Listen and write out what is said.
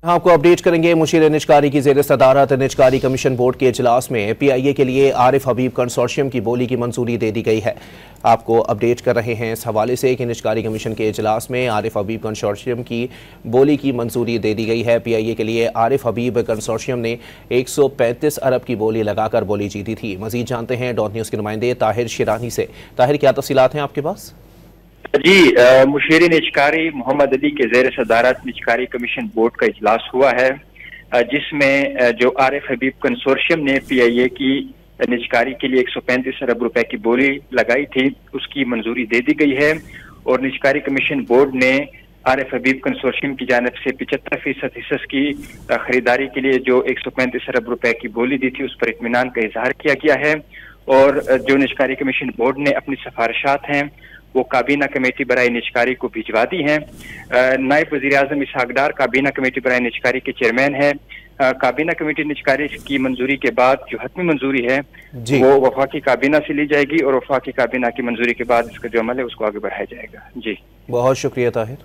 आपको अपडेट करेंगे। मुशीर निजकारी की ज़ेर सदारत निजकारी कमीशन बोर्ड के इजलास में PIA के लिए आरिफ हबीब कंसोर्शियम की बोली की मंजूरी दे दी गई है। आपको अपडेट कर रहे हैं इस हवाले से कि निजकारी कमीशन के इजलास में आरिफ हबीब कंसोर्शियम की बोली की मंजूरी दे दी गई है। PIA के लिए आरिफ हबीब कंसोर्शियम ने 135 अरब की बोली लगाकर बोली जीती थी। मजीद जानते हैं डॉट न्यूज़ के नुमाइंदे ताहिर शिरानी से। ताहिर, क्या तफसीलात हैं आपके पास? जी, मुशीर निजकारी मोहम्मद अली के ज़ेर सदारत निजकारी कमीशन बोर्ड का इजलास हुआ है, जिसमें जो आरिफ हबीब कंसोर्शियम ने PIA की निजकारी के लिए 135 अरब रुपए की बोली लगाई थी, उसकी मंजूरी दे दी गई है। और निजकारी कमीशन बोर्ड ने आरिफ हबीब कंसोर्शियम की जानिब से 75% हिस्स की खरीदारी के लिए जो 135 अरब रुपए की बोली दी थी, उस पर इत्मीनान का इजहार किया गया है। और जो निजकारी कमीशन बोर्ड ने अपनी सिफारिशात हैं वो काबीना कमेटी बराए निजकारी को भिजवा दी हैं। नायब वज़ीर आज़म इसहाक डार काबीना कमेटी बराए निजकारी के चेयरमैन है। काबीना कमेटी निजकारी की मंजूरी के बाद जो हतमी मंजूरी है वो वफाकी काबीना से ली जाएगी और वफाकी काबीना की मंजूरी के बाद इसका जो अमल है उसको आगे बढ़ाया जाएगा। जी, बहुत शुक्रिया ताहिर।